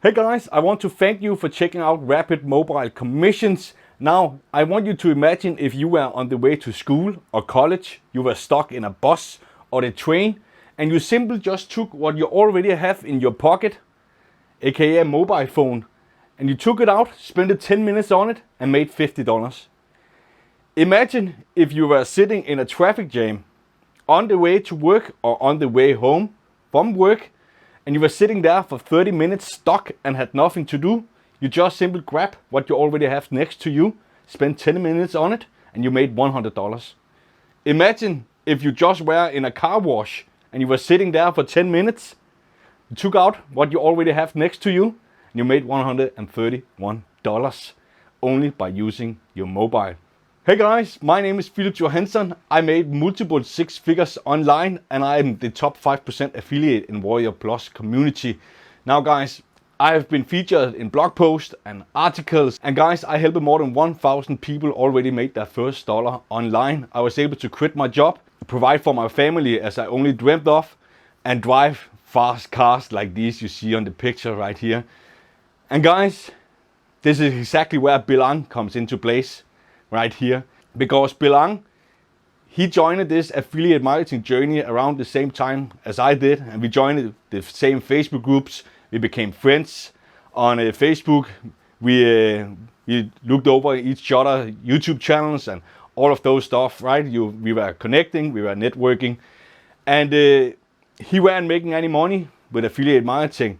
Hey guys, I want to thank you for checking out Rapid Mobile Commissions. Now, I want you to imagine if you were on the way to school or college, you were stuck in a bus or the train, and you simply just took what you already have in your pocket, aka a mobile phone, and you took it out, spent 10 minutes on it, and made $50. Imagine if you were sitting in a traffic jam on the way to work or on the way home from work, and you were sitting there for 30 minutes stuck and had nothing to do. You just simply grab what you already have next to you, spend 10 minutes on it, and you made $100. Imagine if you just were in a car wash and you were sitting there for 10 minutes, you took out what you already have next to you, and you made $131 only by using your mobile. Hey guys, my name is Philip Johansson. I made multiple six figures online and I am the top 5% affiliate in Warrior Plus community. Now guys, I have been featured in blog posts and articles, and guys, I helped more than 1,000 people already make their first dollar online. I was able to quit my job, provide for my family as I only dreamt of, and drive fast cars like these you see on the picture right here. And guys, this is exactly where Bilang comes into place. Right here, because Bilang, he joined this affiliate marketing journey around the same time as I did, and we joined the same Facebook groups. We became friends on Facebook. We looked over each other YouTube channels and all of those stuff, right? We were connecting, we were networking, and he weren't making any money with affiliate marketing.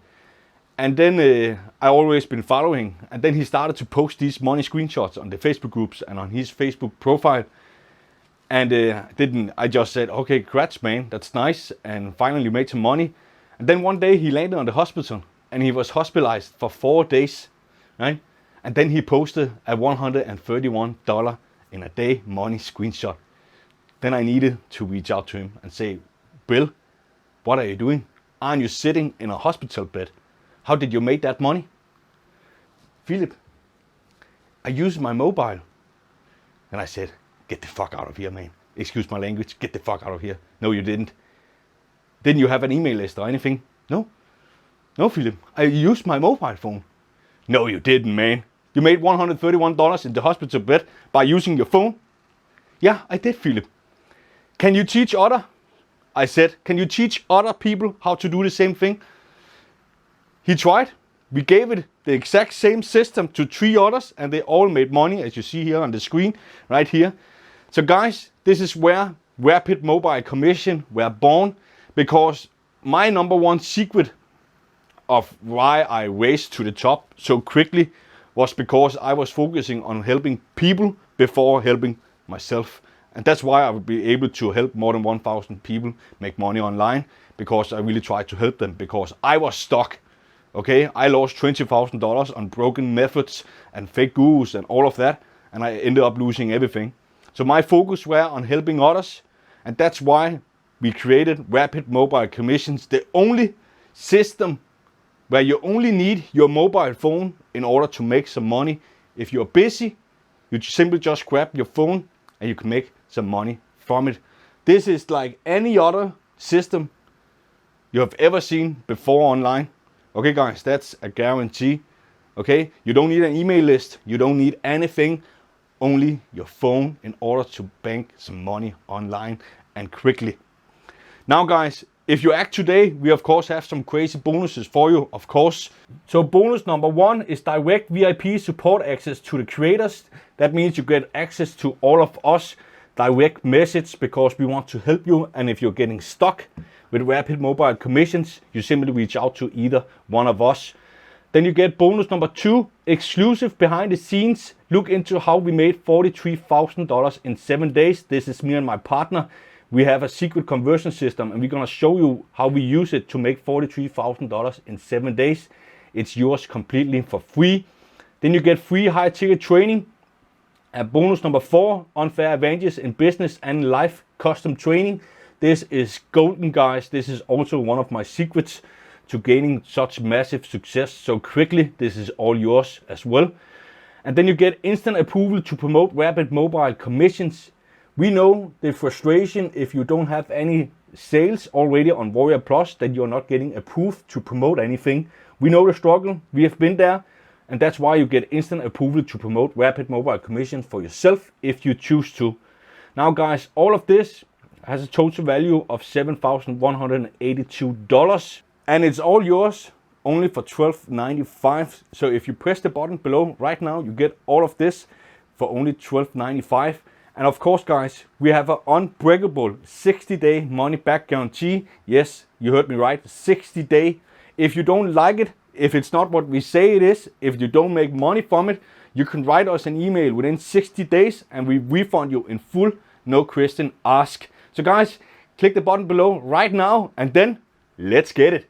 And then I always been following, and then he started to post these money screenshots on the Facebook groups and on his Facebook profile. And I just said, okay, congrats man, that's nice, and finally made some money. And then one day he landed on the hospital, and he was hospitalized for 4 days, right? And then he posted a $131 in a day money screenshot. Then I needed to reach out to him and say, Bill, what are you doing? Aren't you sitting in a hospital bed? How did you make that money? Philip, I used my mobile. And I said, get the fuck out of here, man. Excuse my language, get the fuck out of here. No, you didn't. Didn't you have an email list or anything? No. No, Philip, I used my mobile phone. No, you didn't, man. You made $131 in the hospital bed by using your phone? Yeah, I did, Philip. Can you teach other? I said, can you teach other people how to do the same thing? He tried. We gave it the exact same system to 3 others, and they all made money, as you see here on the screen, right here. So guys, this is where Rapid Mobile Commission were born, because my number one secret of why I raised to the top so quickly was because I was focusing on helping people before helping myself. And that's why I would be able to help more than 1,000 people make money online, because I really tried to help them, because I was stuck. Okay, I lost $20,000 on broken methods and fake gurus and all of that, and I ended up losing everything. So my focus were on helping others, and that's why we created Rapid Mobile Commissions, the only system where you only need your mobile phone in order to make some money. If you're busy, you simply just grab your phone and you can make some money from it. This is like any other system you have ever seen before online. Okay guys, that's a guarantee. Okay, you don't need an email list, you don't need anything, only your phone in order to bank some money online and quickly. Now guys, if you act today, we of course have some crazy bonuses for you, of course. So bonus number 1 is direct VIP support access to the creators. That means you get access to all of us direct message, because we want to help you, and if you're getting stuck with Rapid Mobile Commissions, you simply reach out to either one of us. Then you get bonus number 2, exclusive behind the scenes. Look into how we made $43,000 in 7 days. This is me and my partner. We have a secret conversion system, and we're gonna show you how we use it to make $43,000 in 7 days. It's yours completely for free. Then you get free high ticket training. Bonus number 4, unfair advantages in business and life custom training. This is golden, guys. This is also one of my secrets to gaining such massive success so quickly. This is all yours as well. And then you get instant approval to promote Rapid Mobile Commissions. We know the frustration if you don't have any sales already on Warrior Plus, that you're not getting approved to promote anything. We know the struggle, we have been there, and that's why you get instant approval to promote Rapid Mobile Commission for yourself if you choose to. Now guys, all of this has a total value of $7,182, and it's all yours only for $12.95. So if you press the button below right now, you get all of this for only $12.95. And of course guys, we have an unbreakable 60-day money back guarantee. Yes, you heard me right, 60-day. If you don't like it, if it's not what we say it is, if you don't make money from it, you can write us an email within 60 days and we refund you in full, no question asked. So guys, click the button below right now and then let's get it.